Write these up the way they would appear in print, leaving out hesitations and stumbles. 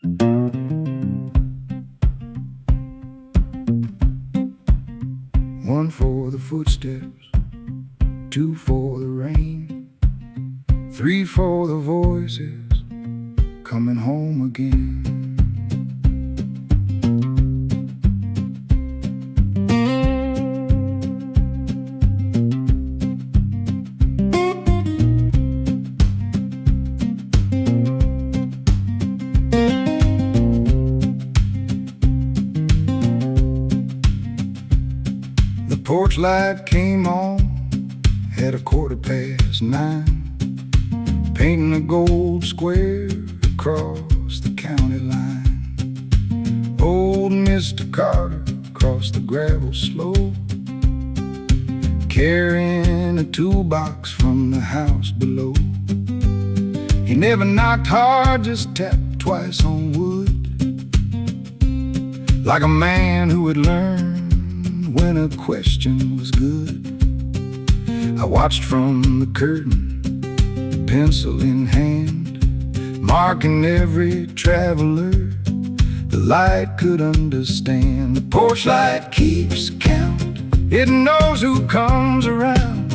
One for the footsteps, two for the rain, three for the voices coming home again. The porch light came on at 9:15, painting a gold square across the county line. Old Mr. Carter crossed the gravel slope, carrying a toolbox from the house below. He never knocked hard, just tapped twice on wood, like a man who had learned when a question was good. I watched from the curtain, pencil in hand, marking every traveler the light could understand. The porch light keeps count, it knows who comes around.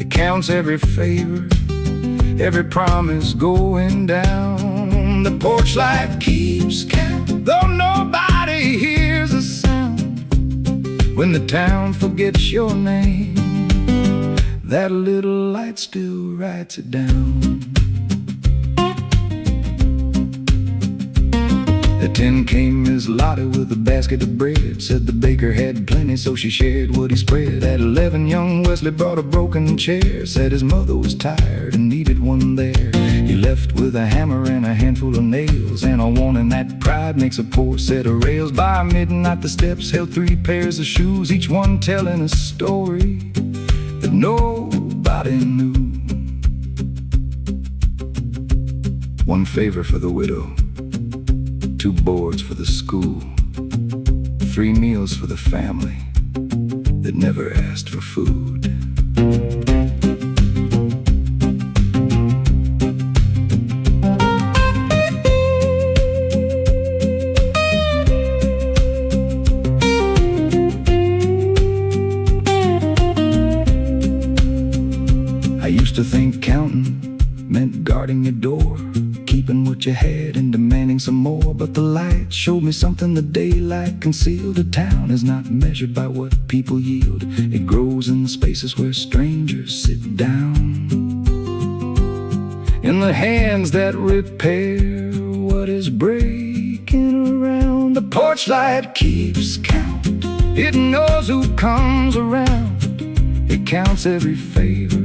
It counts every favor, every promise going down. The porch light keeps count, though nobody hears a sound. When the town forgets your name, that little light still writes it down. The 10 came Miss Lottie with a basket of bread, said the baker had plenty, so she shared what he spread. At 11, young Wesley brought a broken chair, said his mother was tired and needed one there. He left with a hammer and a handful of nails, and a warning that pride makes a poor set of rails. By midnight the steps held 3 pairs of shoes, each one telling a story that nobody knew. One favor for the widow, 2 boards for the school, 3 meals for the family that never asked for food. I used to think counting meant guarding your door, keeping what you had and demanding some more. But the light showed me something the daylight concealed. A town is not measured by what people yield, it grows in the spaces where strangers sit down. In the hands that repair what is breaking around. The porch light keeps count, it knows who comes around. It counts every favor,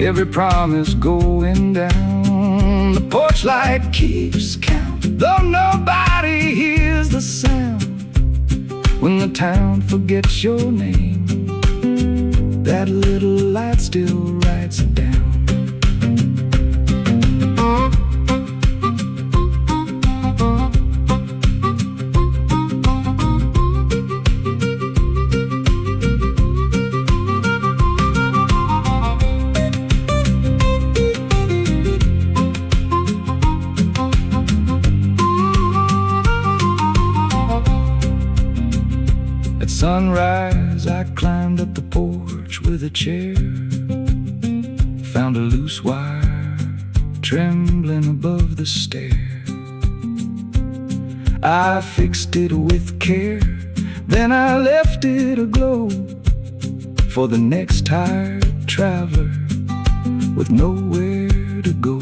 every promise going down. The porch light keeps count, though nobody hears the sound. When the town forgets your name, that little light still writes it down. Sunrise, I climbed up the porch with a chair, found a loose wire trembling above the stair. I fixed it with care, then I left it aglow for the next tired traveler with nowhere to go.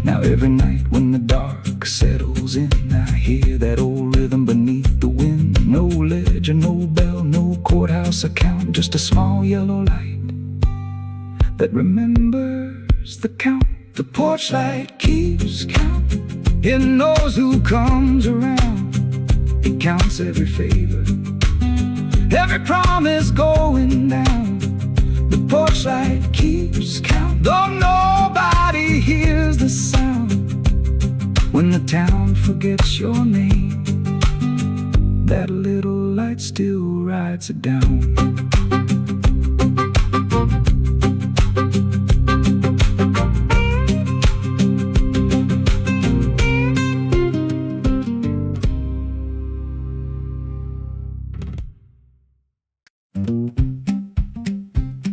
Now every night when the dark settles in, I hear that old rhythm beneath the wind. No ledger, no bell, no courthouse account, just a small yellow light that remembers the count. The porch light keeps count, it knows who comes around. It counts every favor, every promise going down. The porch light keeps count, though nobody hears the sound. When the town forgets your name, that little light still writes it down.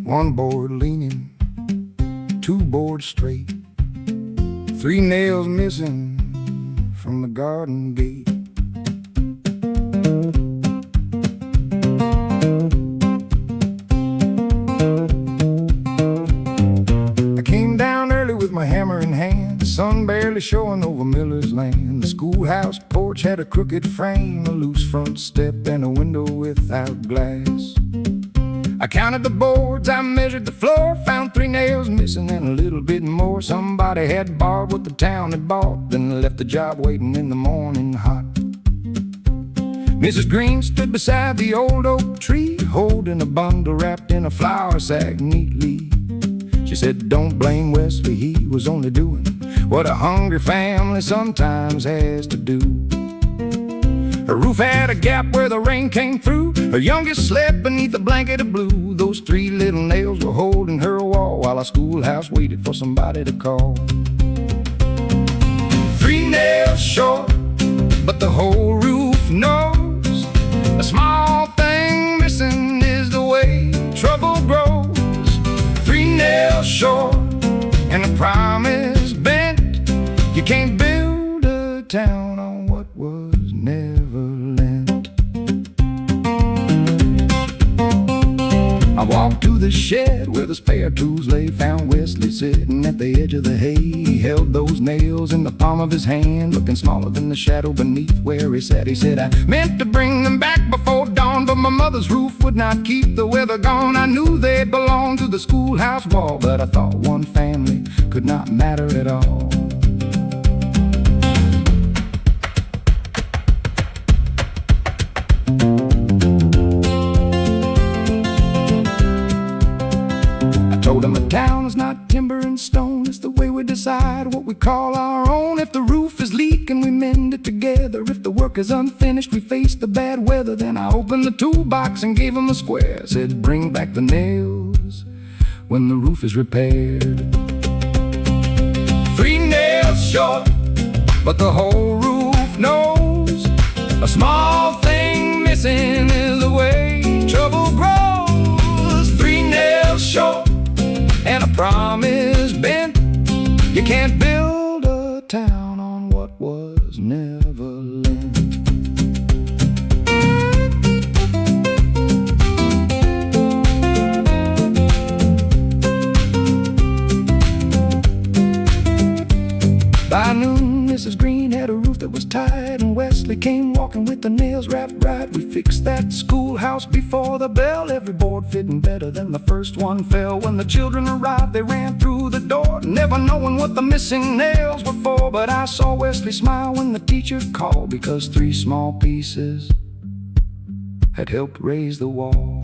one board leaning, two boards straight, three nails missing from the garden gate. I came down early with my hammer in hand, the sun barely showing over Miller's land. The schoolhouse porch had a crooked frame, a loose front step, and a window without glass. I counted the boards, I measured the floor, found three nails missing and a little bit more. Somebody had borrowed what the town had bought, then left the job waiting in the morning hot. Mrs. Green stood beside the old oak tree, holding a bundle wrapped in a flour sack neatly. She said, "Don't blame Wesley, he was only doing what a hungry family sometimes has to do." Her roof had a gap where the rain came through. Her youngest slept beneath a blanket of blue. Those three little nails were holding her wall while our schoolhouse waited for somebody to call. Three nails short, but the whole roof knows. A small thing missing is the way trouble grows. Three nails short and a promise bent. You can't build a town on what was never lent. I walked to the shed where the spare tools lay, found Wesley sitting at the edge of the hay. He held those nails in the palm of his hand, looking smaller than the shadow beneath where he sat. He said, "I meant to bring them back before dawn, but my mother's roof would not keep the weather gone. I knew they'd belong to the schoolhouse wall, but I thought one family could not matter at all." Told him a town is not timber and stone, it's the way we decide what we call our own. If the roof is leaking, we mend it together. If the work is unfinished, we face the bad weather. Then I opened the toolbox and gave him a square. Said, "Bring back the nails when the roof is repaired." Three nails short, but the whole roof knows. A small thing missing is the way trouble grows. Three nails short and a promise bent. You can't build a town on what was never lent. By noon, Mrs. Green had a roof that was tight, and Wesley came walking with the nails wrapped right. We fixed that schoolhouse before the bell, every board fitting better than the first one fell. When the children arrived, they ran through the door, never knowing what the missing nails were for. But I saw Wesley smile when the teacher called, because three small pieces had helped raise the wall.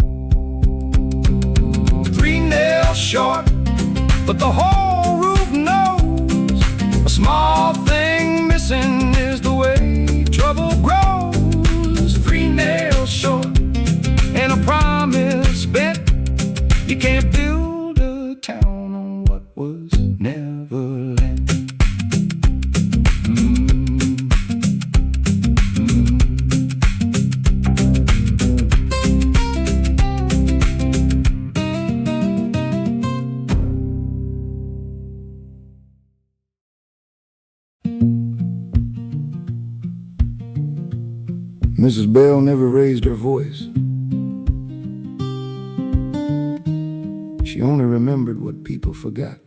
Three nails short, but the whole roof knows. A small thing missing is the way trouble grows. Three nails short and a promise bent. You can't build a town on what was never lent. Mrs. Bell never raised her voice. She only remembered what people forgot.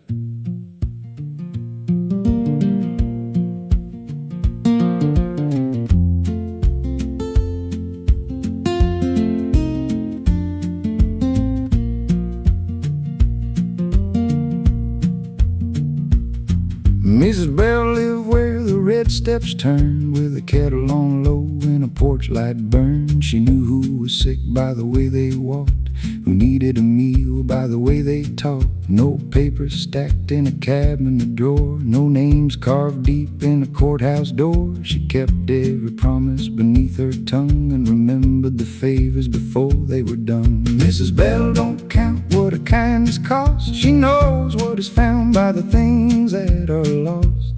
Mrs. Bell lived where the red steps turned, with a kettle on low and a porch light burned. She knew who was sick by the way they walked, who needed a meal by the way they talked. No papers stacked in a cabinet drawer, no names carved deep in a courthouse door. She kept every promise beneath her tongue and remembered the favors before they were done. Mrs. Bell don't count what a kindness costs. She knows what is found by the things that are lost.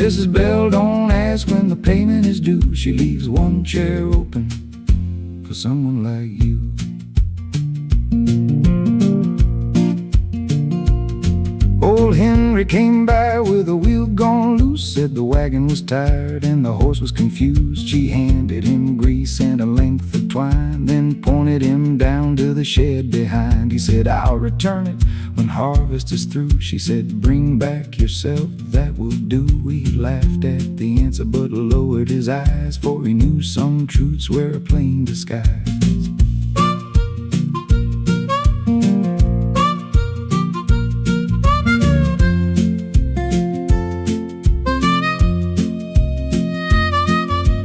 Mrs. Bell don't ask when the payment is due. She leaves one chair open for someone like you. Old Henry came by with a wheel gone loose, said the wagon was tired and the horse was confused. She handed him grease and a length of twine, then pointed him down to the shed behind. He said, I'll return it when harvest is through. She said, bring back yourself, that will do. He laughed at the answer but lowered his eyes, for he knew some truths wear a plain disguise.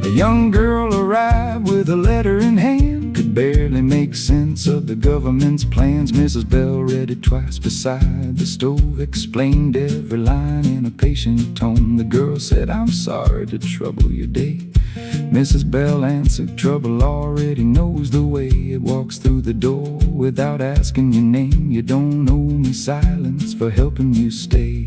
A young girl arrived with a letter in hand, could barely make sense of the government's plans. Mrs. Bell read it twice beside the stove, explained every line in a patient tone. The girl said, I'm sorry to trouble your day. Mrs. Bell answered, trouble already knows the way. It walks through the door without asking your name. You don't owe me silence for helping you stay.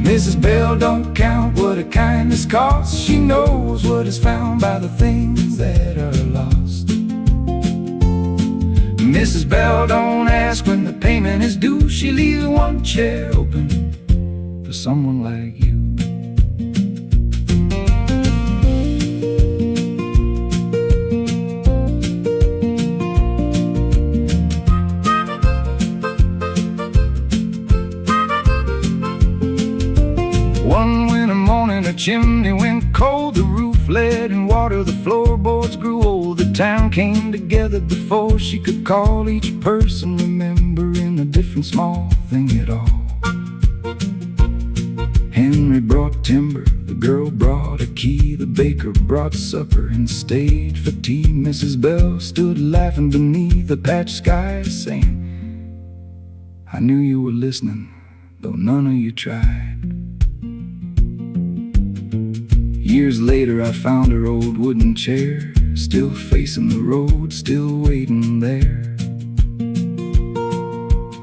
Mrs. Bell don't count what a kindness costs. She knows what is found by the things that are lost. Mrs. Bell don't ask when the payment is due. She leaves one chair open for someone like you. One winter morning a chimney went cold, the roof lead and water, the floorboards grew old. The town came together before she could call each person, remembering a different small thing at all. Henry brought timber, the girl brought a key, the baker brought supper and stayed for tea. Mrs. Bell stood laughing beneath the patched sky, saying, I knew you were listening, though none of you tried. Years later I found her old wooden chair, still facing the road, still waiting there.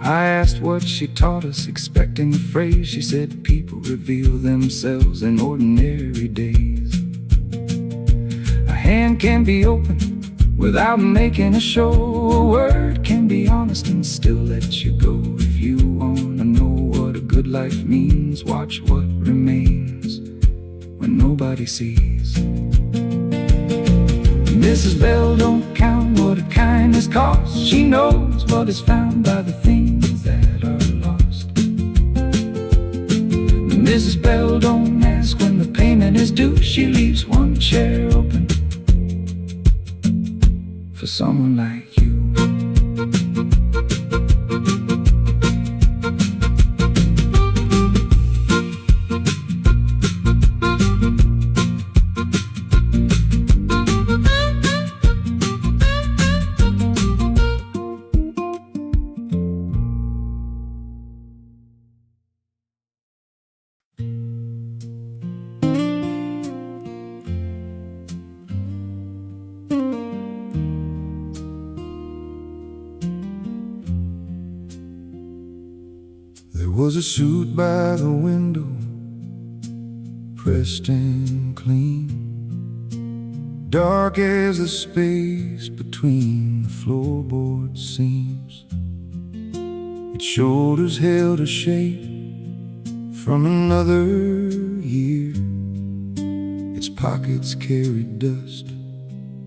I asked what she taught us, expecting a phrase. She said people reveal themselves in ordinary days. A hand can be open without making a show. A word can be honest and still let you go. If you wanna know what a good life means, watch what remains when nobody sees. Mrs. Bell don't count what a kindness costs. She knows what is found by the things that are lost. Mrs. Bell don't ask when the payment is due. She leaves one chair open for someone like you. There was a suit by the window, pressed and clean, dark as the space between the floorboard seams. Its shoulders held a shape from another year. Its pockets carried dust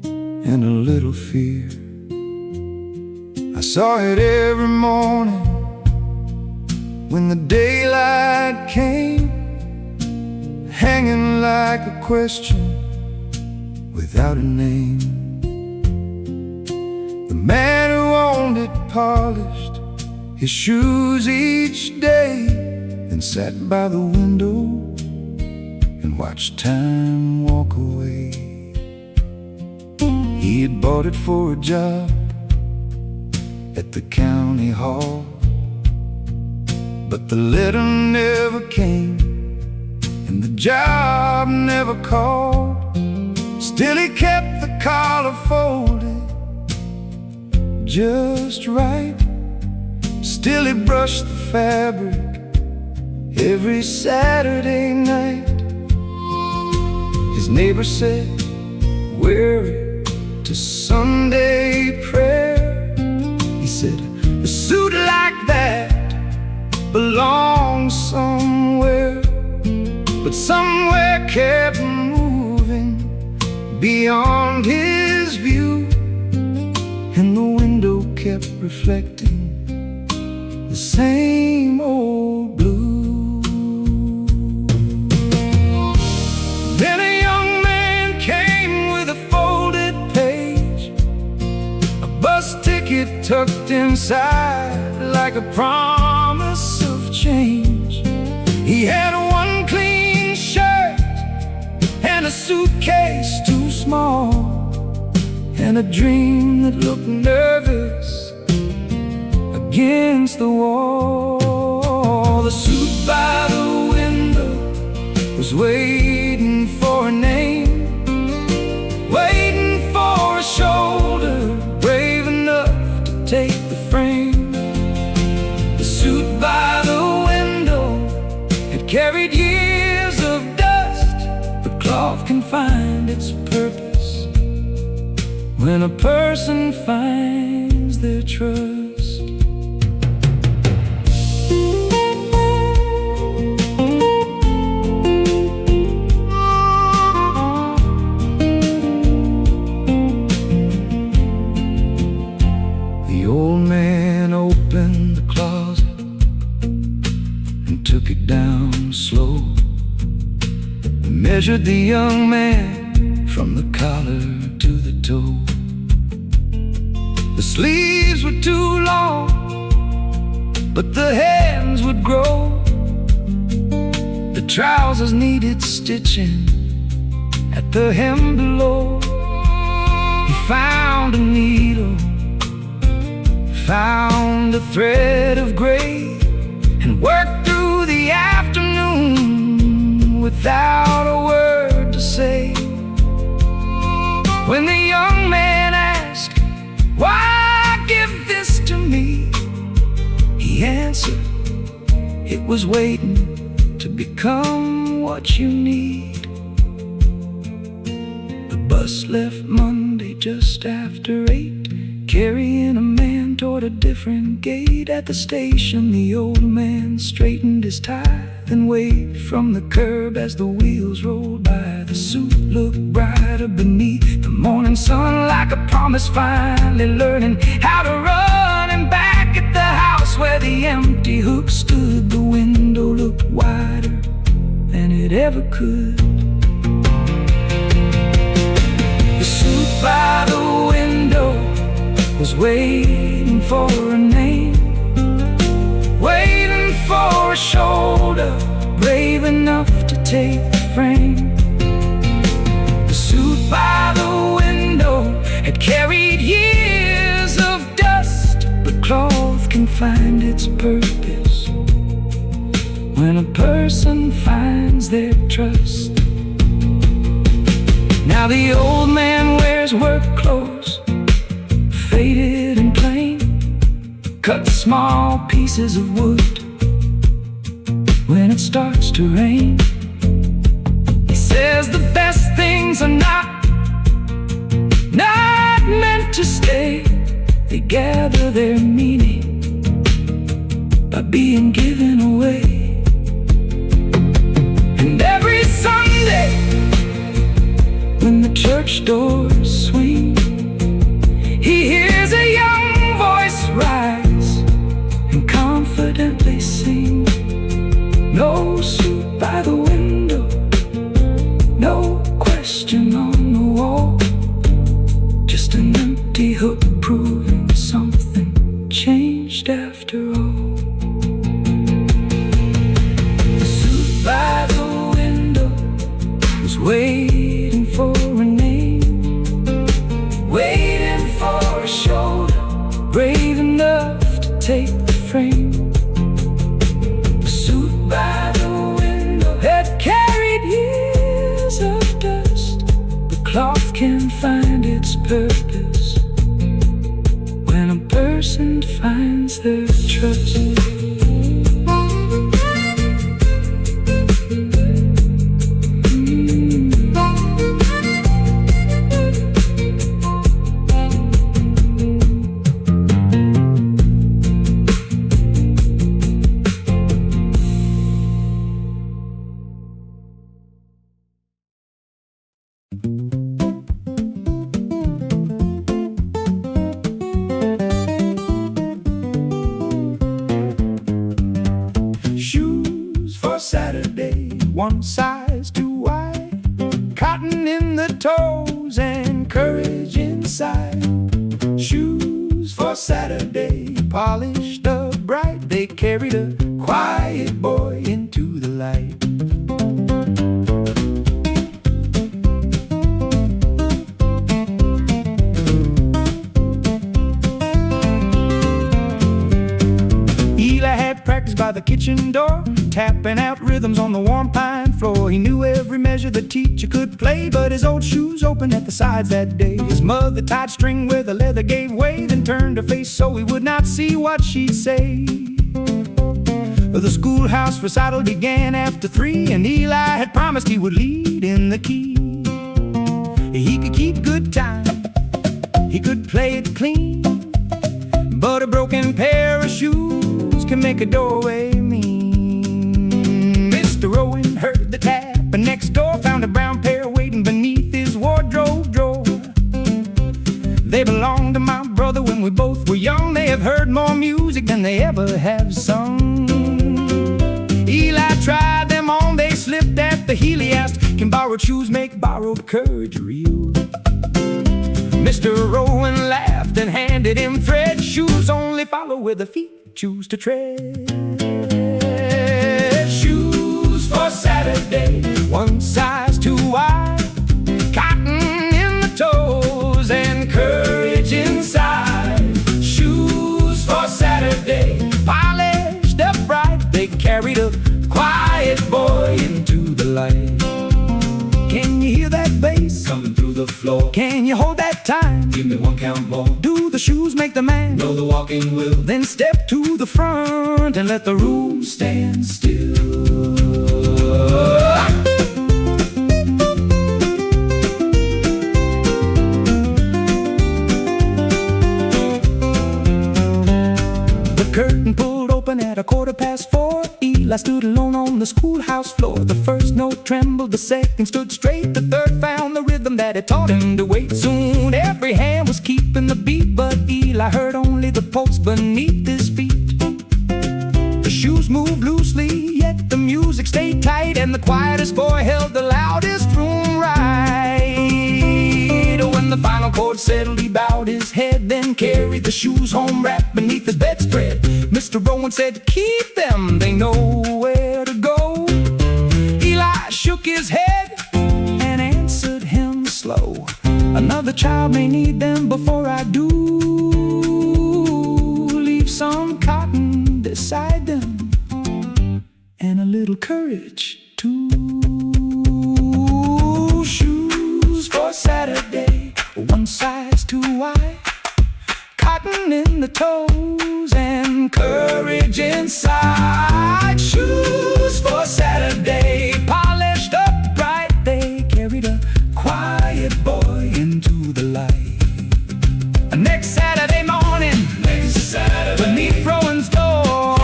and a little fear. I saw it every morning when the daylight came, hanging like a question without a name. The man who owned it polished his shoes each day, then sat by the window and watched time walk away. He had bought it for a job at the county hall, but the letter never came and the job never called. Still he kept the collar folded just right. Still he brushed the fabric every Saturday night. His neighbor said, wear it to Sunday prayer. He said, a suit like that belongs somewhere, but somewhere kept moving beyond his view, and the window kept reflecting the same old blue. Then a young man came with a folded page, a bus ticket tucked inside like a promise of change. He had one clean shirt and a suitcase too small, and a dream that looked nervous against the wall. The suit by the window was waiting for a name, waiting for a shoulder brave enough to take the frame. The suit by the window had carried years of dust, but cloth can find its purpose when a person finds their trust. The old man opened the closet and took it down slow, and measured the young man from the collar to the toe. The sleeves were too long, but the hands would grow. The trousers needed stitching at the hem below. He found a needle, found a thread of gray, and worked through the afternoon without a word to say. When the young man asked, "Why give this to me?" he answered, "It was waiting to become what you need." The bus left Monday just after 8, carrying a man toward a different gate. At the station, the old man straightened his tie, then waved from the curb as the wheels rolled by. The suit looked brighter beneath the morning sun, like a promise finally learning how to run. And back at the house where the empty hook stood, the window looked wider than it ever could. The suit by the window was waiting for a name, waiting for a shoulder brave enough to take the frame. The suit by the window had carried years of dust, but cloth can find its purpose when a person finds their trust. Now the old man wears work clothes, faded and plain, cut small pieces of wood when it starts to rain. He says the best things are not meant to stay. They gather their meaning by being given away. And every Sunday when the church doors swing, he hears a young voice rise and confidently sing. No suit by the window, no question on the wall, just an empty hook proving something changed after all. The suit by the window was waiting for a name, waiting for a shoulder brave enough to take the frame. The suit by the window had carried years of dust, but cloth can find its purpose when a person finds their trust. Saturday. One size too wide, cotton in the toes and courage inside. Shoes for Saturday, polished up bright. They carried a quiet boy into the light. Practiced by the kitchen door, tapping out rhythms on the warm pine floor. He knew every measure the teacher could play, but his old shoes opened at the sides that day. His mother tied string where the leather gave way, then turned her face so he would not see what she'd say. The schoolhouse recital began after 3, and Eli had promised he would lead in the key. He could keep good time, he could play it clean, but a broken pair of shoes can make a doorway mean. Mr. Owen heard the tap, and next door found a brown pair waiting beneath his wardrobe drawer. They belonged to my brother when we both were young. They have heard more music than they ever have sung. Eli tried them on, they slipped at the heel. He asked, can borrowed shoes make borrowed courage real? Mr. Owen laughed and handed him thread. Shoes only follow where the feet choose to tread. Shoes for Saturday, one size too wide, cotton in the toes and courage inside. Shoes for Saturday, polished up bright. They carried a quiet boy into the light. Can you hear that bass coming through the floor? Can you hold that time? Give me one count more. Do the shoes make the man? No, the walking will. Then step to the front and let the room stand still. The curtain pulled open at 4:15. Eli stood alone on the schoolhouse floor. The first note trembled, the second stood straight, the third found the rhythm that had taught him to wait. Soon every hand was keeping the beat, but Eli heard only the pulse beneath his feet. The shoes moved loosely, yet the music stayed tight, and the quietest boy held the loudest room right. When the final chord settled, he bowed his head, then carried the shoes home wrapped beneath his bedspread. Mr. Owen said, keep them, they know where to go. Eli shook his head and answered him slow, another child may need them before I do. Leave some cotton beside them and a little courage too. Shoes for Saturday, one size too wide, cotton in the toes and courage inside. Shoes for Saturday, polished up bright. They carried a quiet boy into the light. Next Saturday morning, beneath Rowan's door,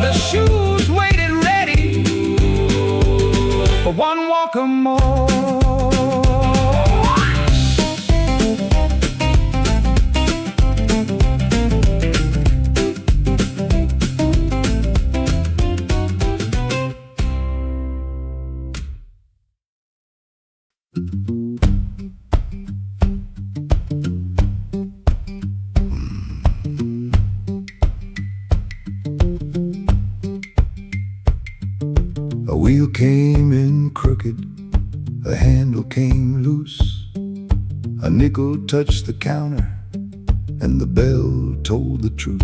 the shoes waited ready for one walker more. A wheel came in crooked, a handle came loose, a nickel touched the counter, and the bell told the truth.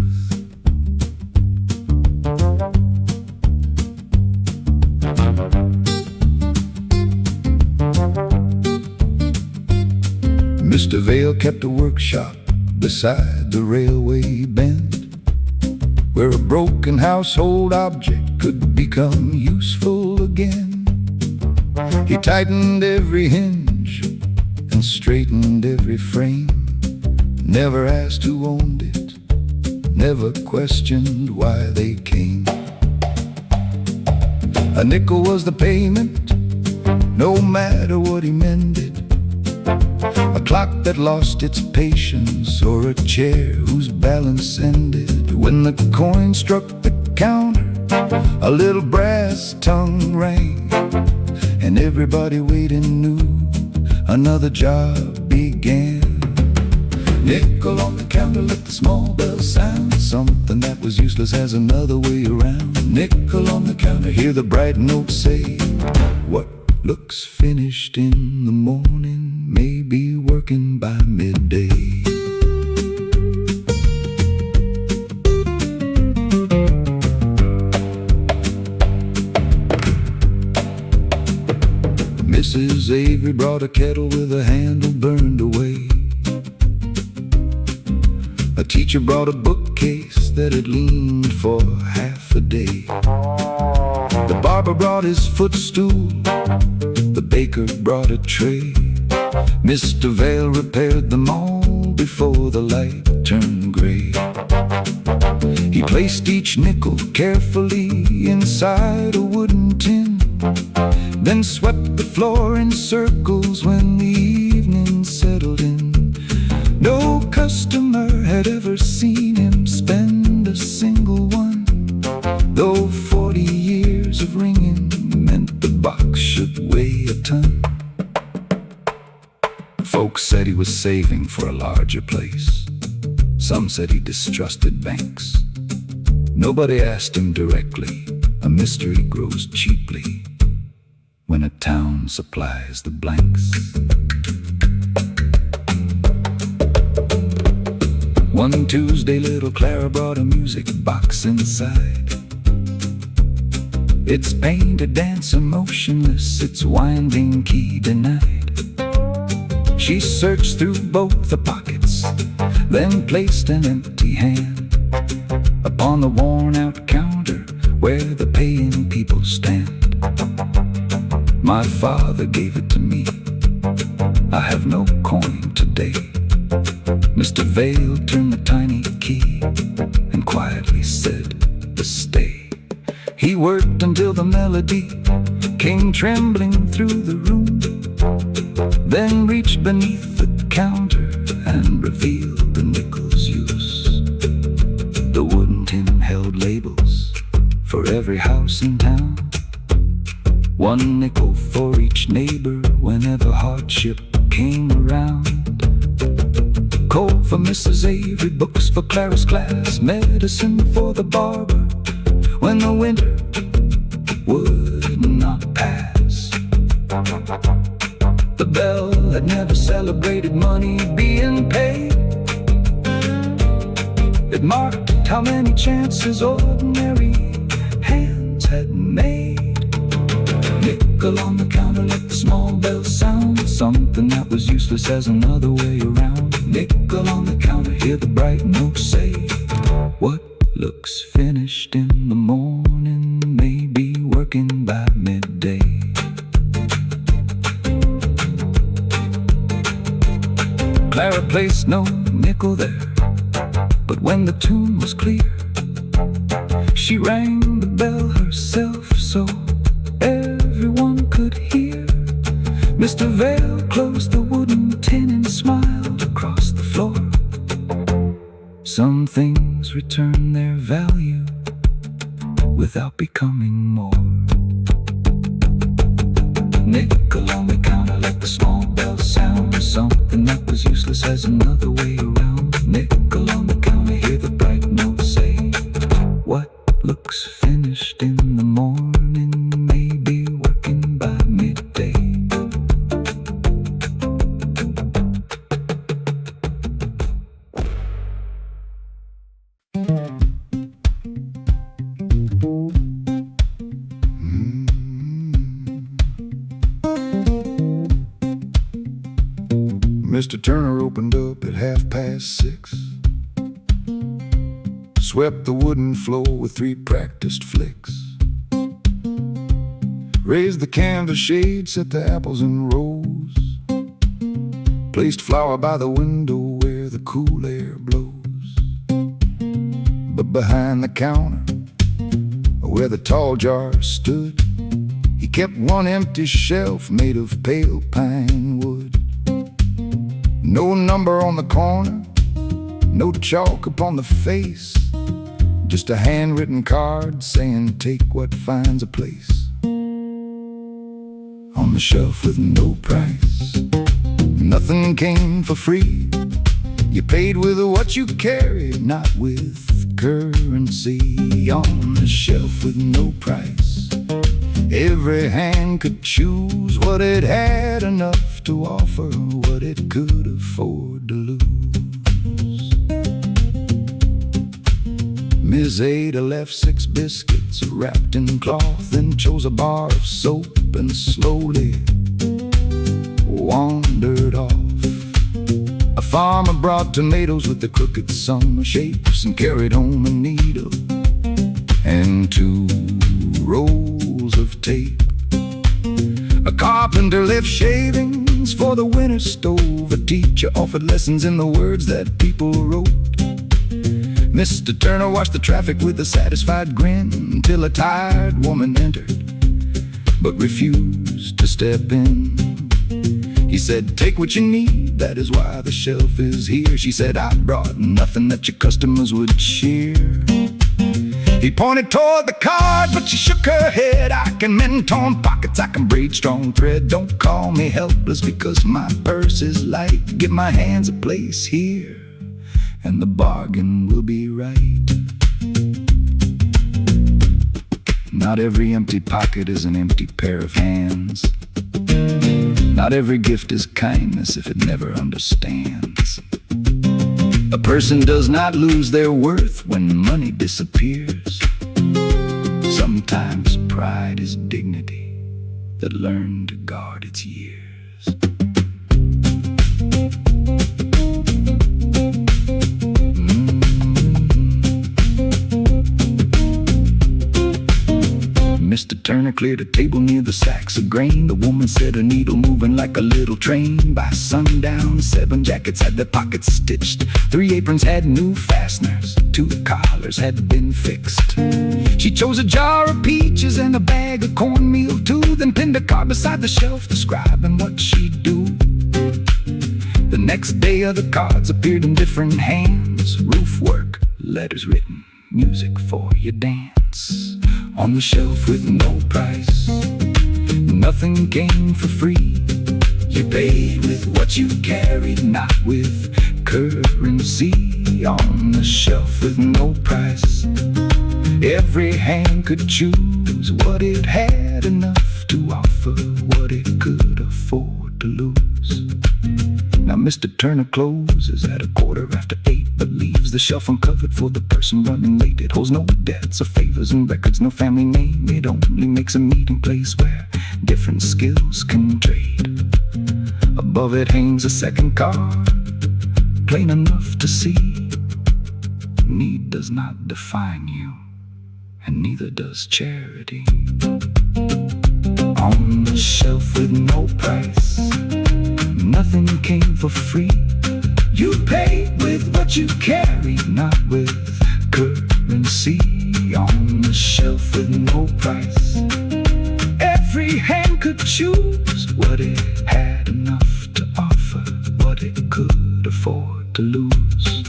Mr. Vale kept a workshop beside the railway bend, where a broken household object could become useful again. He tightened every hinge and straightened every frame, never asked who owned it, never questioned why they came. A nickel was the payment, no matter what he mended. A clock that lost its patience, or a chair whose balance ended when the coin struck the counter. A little brass tongue rang, and everybody waiting knew another job began. Nickel on the counter, let the small bell sound. Something that was useless has another way around. Nickel on the counter, hear the bright note say, what looks finished in the morning may be working by midday. Mrs. Avery brought a kettle with a handle burned away. A teacher brought a bookcase that had leaned for half a day. The barber brought his footstool, the baker brought a tray. Mr. Vale repaired them all before the light turned gray. He placed each nickel carefully inside a wooden tin, then swept the floor in circles when the evening settled in. No customer had ever seen him spend a single one, though 40 years of ringing meant the box should weigh a ton. Folks said he was saving for a larger place. Some said he distrusted banks. Nobody asked him directly. A mystery grows cheaply when a town supplies the blanks. One Tuesday, little Clara brought a music box inside. Its painted dancer motionless, its winding key denied. She searched through both the pockets, then placed an empty hand upon the worn-out counter where the paying people stand. My father gave it to me. I have no coin today. Mr. Vale turned the tiny key and quietly said, "Stay." He worked until the melody came trembling through the room, then reached beneath the counter and revealed the nickel's use. The wooden tin held labels for every house in town. One nickel for each neighbor whenever hardship came around. Coal for Mrs. Avery, books for Clara's class, medicine for the barber when the winter would not pass. The bell had never celebrated money being paid. It marked how many chances ordinary hands had made. Nickel on the counter, let the small bell sound. Something that was useless has another way around. Nickel on the counter, hear the bright note say, what looks finished in the morning may be working by midday. Clara placed no nickel there, but when the tune was clear, she rang the bell herself so everyone could hear. Mr. Vale closed the wooden tin and smiled across the floor. Some things return their value without becoming more. Nickel on the counter, let the small bell sound. Something that was useless has another way around. Nickel on the counter, hear the bright note say, what looks finished in the morning may be working by midday. Mr. Turner opened up at 6:30. Swept the wooden floor with 3 practiced flicks. Raised the canvas shade, set the apples in rows. Placed flour by the window where the cool air blows. But behind the counter, where the tall jars stood, he kept one empty shelf made of pale pine wood. No number on the corner, no chalk upon the face, just a handwritten card saying take what finds a place on the shelf with no price. Nothing came for free. You paid with what you carried, not with currency. On the shelf with no price. Every hand could choose what it had enough to offer, what it could afford to lose. Miss Ada left 6 biscuits wrapped in cloth, then chose a bar of soap and slowly wandered off. A farmer brought tomatoes with the crooked summer shapes and carried home a needle and 2 rolls of tape. A carpenter left shavings for the winter stove. A teacher offered lessons in the words that people wrote. Mr. Turner watched the traffic with a satisfied grin until a tired woman entered but refused to step in. He said, take what you need, that is why the shelf is here. She said, I brought nothing that your customers would cheer. He pointed toward the card, but she shook her head. I can mend torn pockets, I can braid strong thread. Don't call me helpless because my purse is light. Give my hands a place here, and the bargain will be right. Not every empty pocket is an empty pair of hands. Not every gift is kindness if it never understands. A person does not lose their worth when money disappears. Sometimes pride is dignity that learned to guard its years. Mr. Turner cleared a table near the sacks of grain. The woman said her needle moving like a little train. By sundown, 7 jackets had their pockets stitched. 3 aprons had new fasteners. 2 collars had been fixed. She chose a jar of peaches and a bag of cornmeal too. Then pinned a card beside the shelf describing what she'd do. The next day other cards appeared in different hands. Roof work, letters written, music for your dance. On the shelf with no price, nothing came for free. You paid with what you carried, not with currency. On the shelf with no price, every hand could choose what it had enough to offer, what it could afford to lose. Now Mr. Turner closes at 8:15, but leaves the shelf uncovered for the person running late. It holds no debts or favors and records, no family name. It only makes a meeting place where different skills can trade. Above it hangs a second card, plain enough to see. Need does not define you, and neither does charity. On the shelf with no price, nothing came for free. You paid with what you carried, not with currency. On the shelf with no price, every hand could choose what it had enough to offer, what it could afford to lose.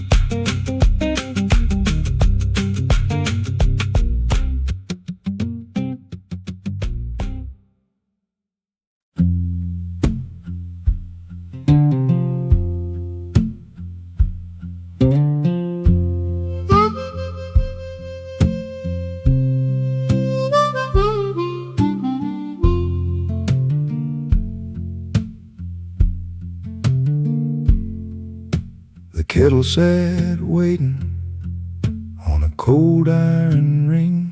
The kettle sat waiting on a cold iron ring,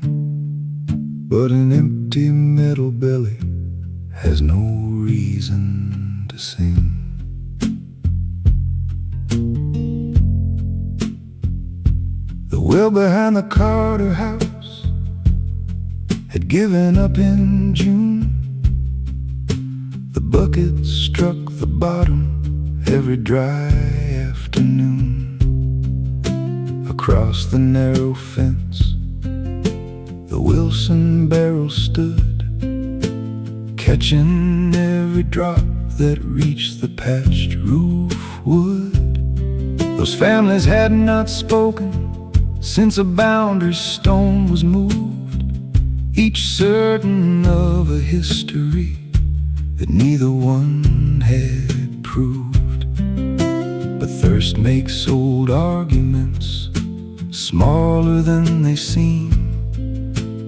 but an empty metal belly has no reason to sing. The well behind the Carter house had given up in June. The bucket struck the bottom every dry afternoon. Across the narrow fence, the Wilson barrel stood, catching every drop that reached the patched roof wood. Those families had not spoken Since a boundary stone was moved, each certain of a history that neither one had proved. But thirst makes old arguments smaller than they seem,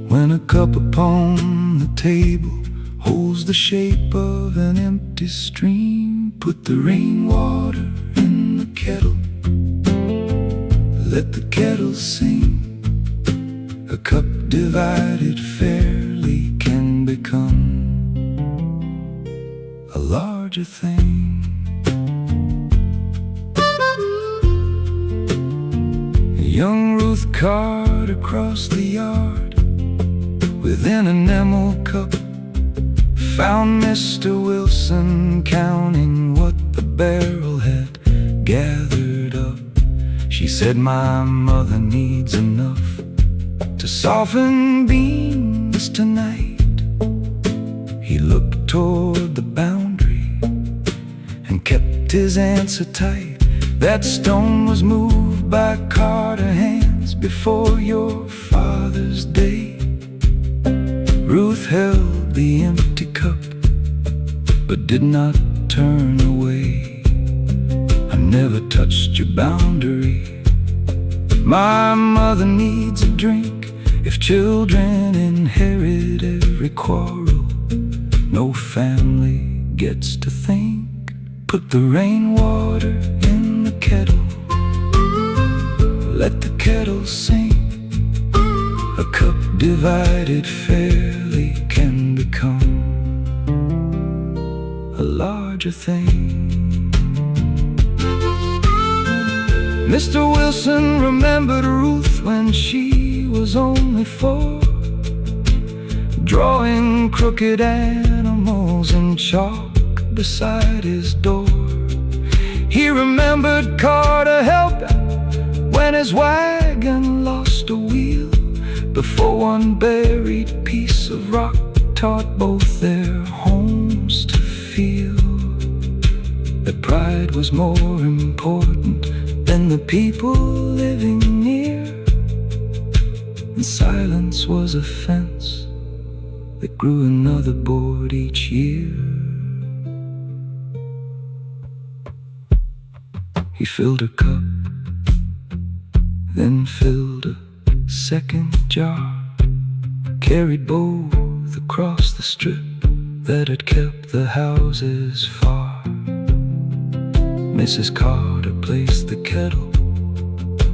when a cup upon the table holds the shape of an empty stream. Put the rainwater in the kettle, let the kettle sing. A cup divided fairly can become a larger thing. Young Ruth cart across the yard within an emerald cup, found Mr. Wilson counting what the barrel had gathered up. She said, "My mother needs enough to soften beans tonight." He looked toward the boundary and kept his answer tight. That stone was moved by carter hands before your father's day. Ruth held the empty cup, but did not turn away. "I never touched your boundary. My mother needs a drink. If children inherit every quarrel, no family gets to think." Put the rainwater in the kettle, let the kettle sing. A cup divided fairly can become a larger thing. Mr. Wilson remembered Ruth when she was only 4, drawing crooked animals in chalk beside his door. He remembered Carter helping when his wagon lost a wheel, before one buried piece of rock taught both their homes to feel that pride was more important than the people living near, and silence was a fence that grew another board each year. He filled a cup, then filled a second jar, carried both across the strip that had kept the houses far. Mrs. Carter placed the kettle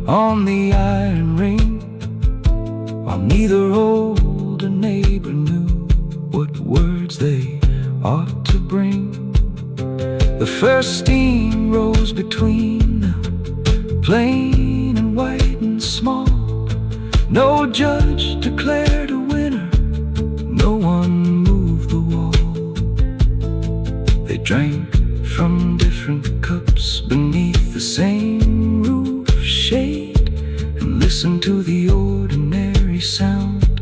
on the iron ring, while neither old or neighbor knew what words they ought to bring. The first steam rose between them, plain and white and small. No judge declared a winner, no one moved the wall. They drank from different cups beneath the same roof shade, and listened to the ordinary sound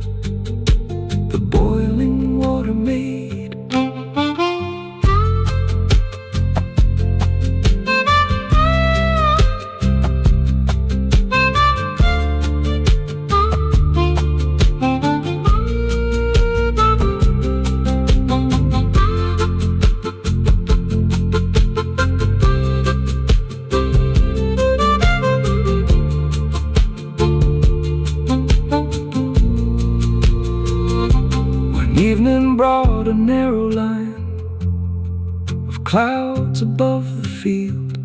the boiling water made. Evening brought a narrow line of clouds above the field.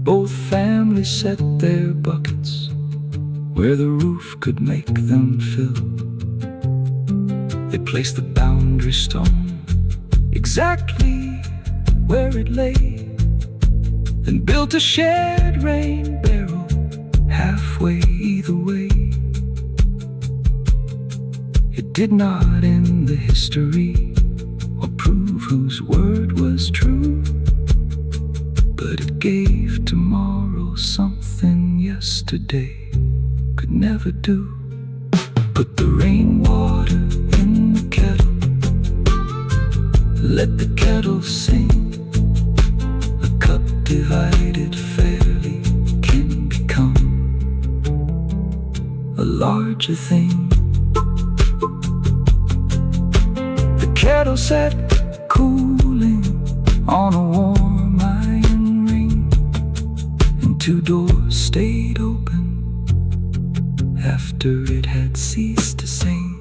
Both families set their buckets where the roof could make them fill. They placed the boundary stone exactly where it lay, then built a shared rain barrel halfway either way. It did not end the history or prove whose word was true, but it gave tomorrow something yesterday could never do. Put the rainwater in the kettle, let the kettle sing. A cup divided fairly can become larger thing. The kettle sat cooling on a warm iron ring, and two doors stayed open after it had ceased to sing.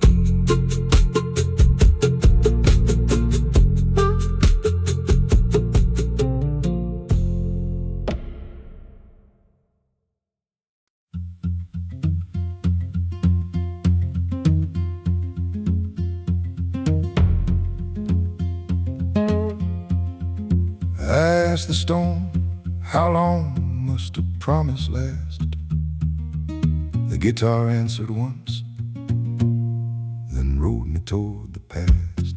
I asked the stone, how long must a promise last? The guitar answered once, then rode me toward the past.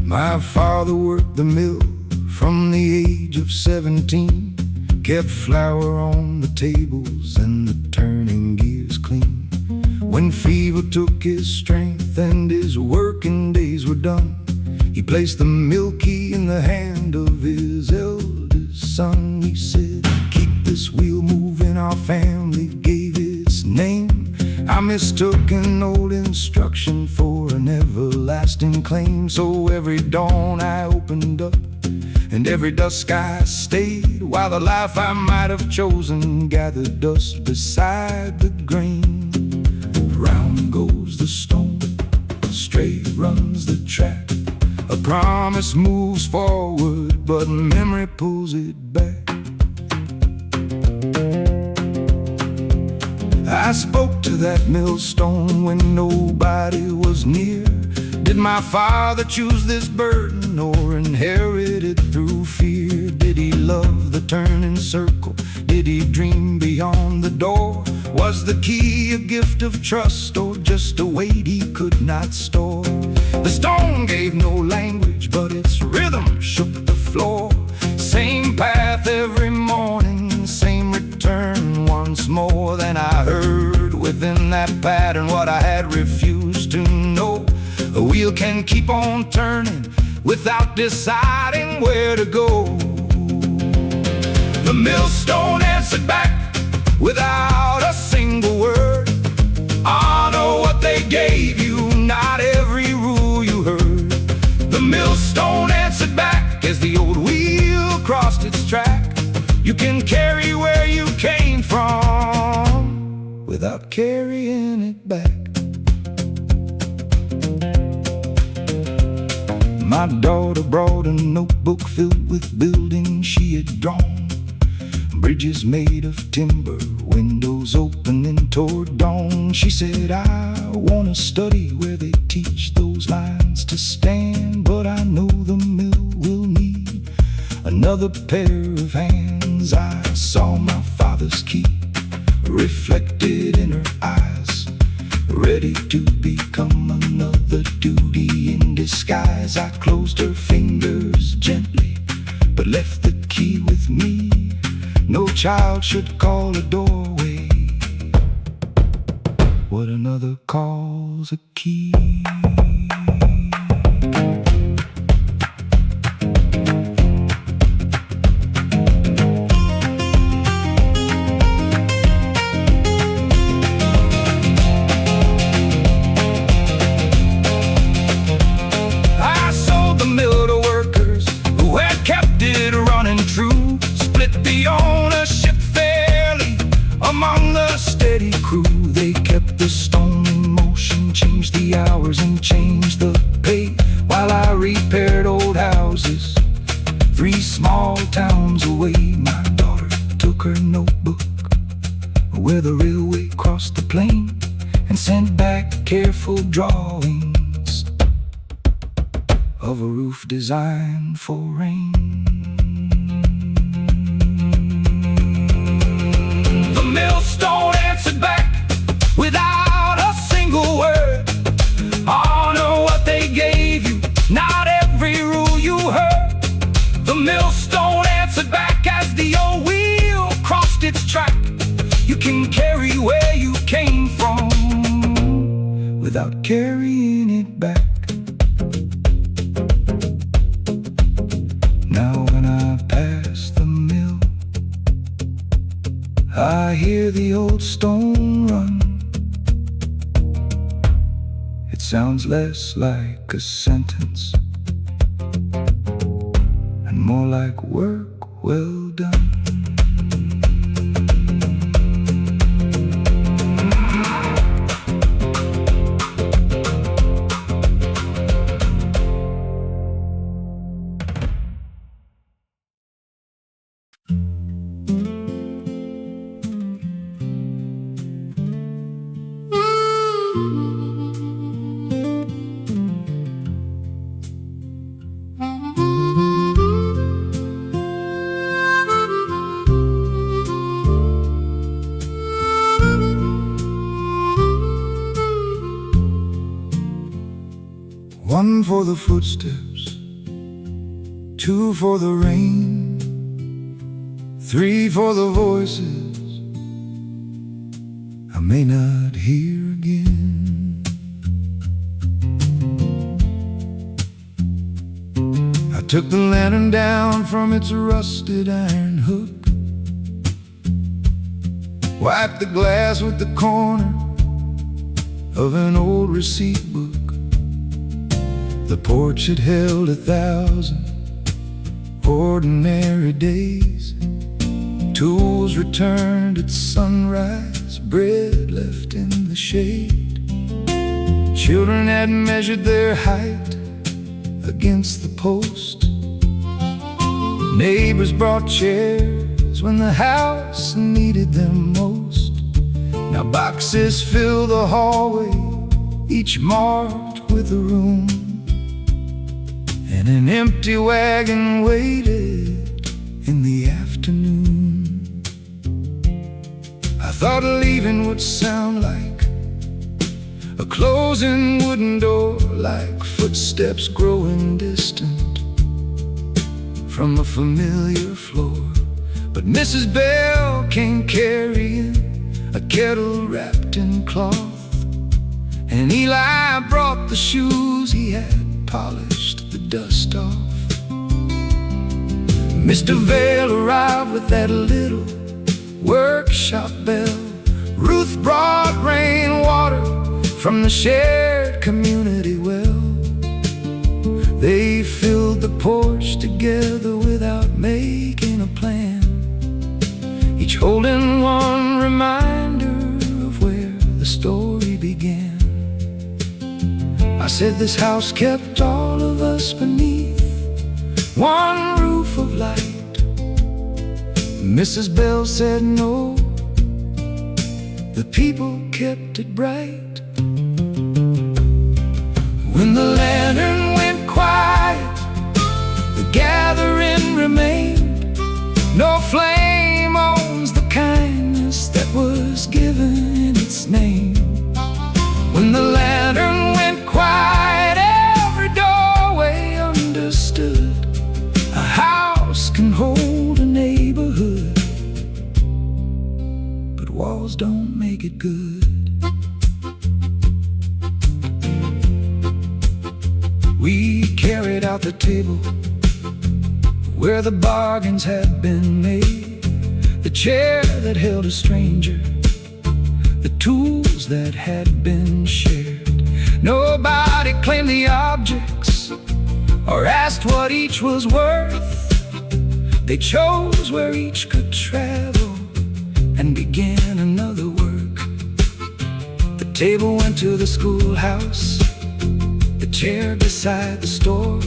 My father worked the mill from the age of 17, kept flour on the tables and the turning gears clean. When fever took his strength and his working days were done, he placed the mill key in the hand of his eldest son. He said, keep this wheel moving, our family gave its name. I mistook an old instruction for an everlasting claim. So every dawn I opened up, and every dusk I stayed, while the life I might have chosen gathered dust beside the grain. Round goes the stone, straight runs the track. A promise moves forward, but memory pulls it back. I spoke to that millstone when nobody was near. Did my father choose this burden or inherit it through fear? Did he love the turning circle? Did he dream beyond the door? Was the key a gift of trust or just a weight he could not store? The stone gave no language, but its rhythm shook the floor. Same path every morning, same return once more. Then I heard within that pattern what I had refused to know. A wheel can keep on turning without deciding where to go. The millstone answered back without a single word. Honor what they gave you, not every rule you heard. The millstone answered back as the old wheel crossed its track. You can carry where you came from without carrying it back. My daughter brought a notebook filled with buildings she had drawn. Bridges made of timber, windows opening toward dawn. She said, I want to study where they teach those lines to stand, but I know the mill will need another pair of hands. I saw my father's key reflected in her eyes, ready to become another duty in disguise. I closed her fingers gently, but left the key with me. No child should call a doorway what another calls a key. I sold the mill to workers who had kept it running true, split the ownership fairly among the steady crew. They kept the stone in motion, changed the hours and changed the pay, while I repaired old houses 3 small towns away. My daughter took her notebook where the railway crossed the plain and sent back careful drawings of a roof designed for rain. The millstone answered back without a single word. Honor what they gave you, not every rule you heard. The millstone answered back as the old wheel crossed its track. You can carry where you came from without carrying it back. I hear the old stone run. It sounds less like a sentence and more like work well done. One for the footsteps, two for the rain, three for the voices I may not hear again. I took the lantern down from its rusted iron hook, wiped the glass with the corner of an old receipt book. The porch had held 1,000 ordinary days, tools returned at sunrise, bread left in the shade. Children had measured their height against the post. Neighbors brought chairs when the house needed them most. Now boxes fill the hallway, each marked with a room. And an empty wagon waited in the afternoon. I thought leaving would sound like a closing wooden door, like footsteps growing distant from a familiar floor. But Mrs. Bell came carrying a kettle wrapped in cloth, and Eli brought the shoes he had polished the dust off. Mr. Vale arrived with that little workshop bell. Ruth brought rainwater from the shared community well. They filled the porch together without making a plan, each holding one reminder of where the story began. I said this house kept all of us beneath one roof of light. Mrs. Bell said no, the people kept it bright. When the lantern went quiet, the gathering remained. No flame owns the kindness that was given in its name. When the lantern went quiet, every doorway understood a house can hold a neighborhood, but walls don't make it good. We carried out the table where the bargains had been made, the chair that held a stranger, the tools that had been shared. Nobody claimed the objects or asked what each was worth. They chose where each could travel and began another work. The table went to the schoolhouse, the chair beside the store.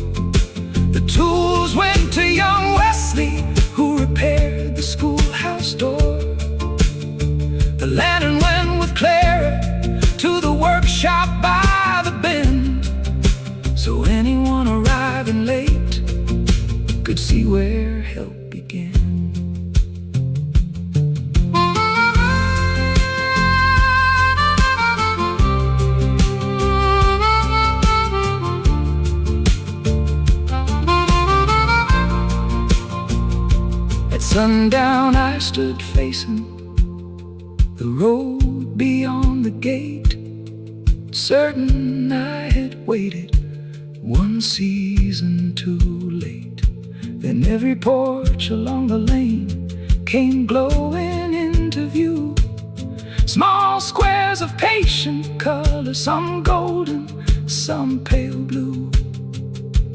The tools went to young Wesley, who repaired the schoolhouse door. The lantern went with Clara to the workshop by the bend, so anyone arriving late could see where help began. At sundown I stood facing the road beyond the gate, certain I had waited one season too late. Then every porch along the lane came glowing into Small squares of patient color, some golden, some pale blue.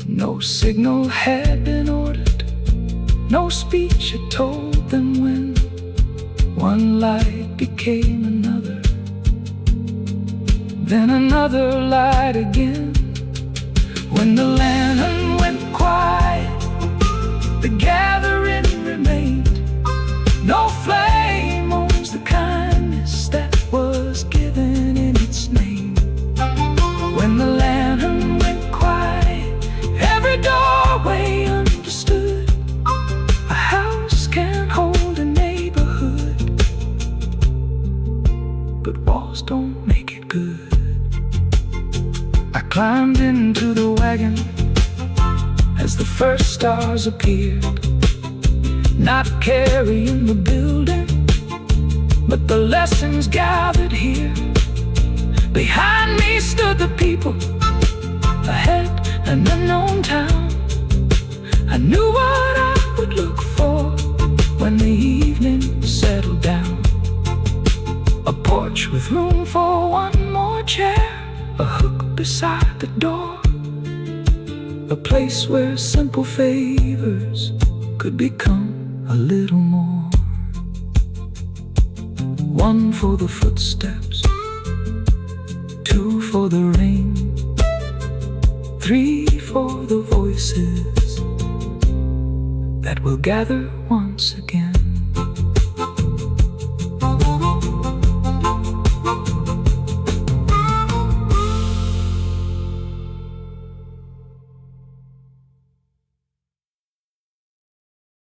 No signal had been ordered, no speech had told them when. One light became another, then another light again. When the lantern went quiet, the gathering remained. No flame owns the kindness that was given in its name. When the lantern went quiet, every doorway understood. A house can hold a neighborhood, but walls don't make it good. I climbed into the wagon as the first stars appeared, not carrying the building, but the lessons gathered here. Behind me stood the people, ahead an unknown town. I knew what I would look for when the evening settled down. A porch with room for one more chair, a hook beside the door, a place where simple favors could become a little more. One for the footsteps, two for the rain, three for the voices that will gather once again.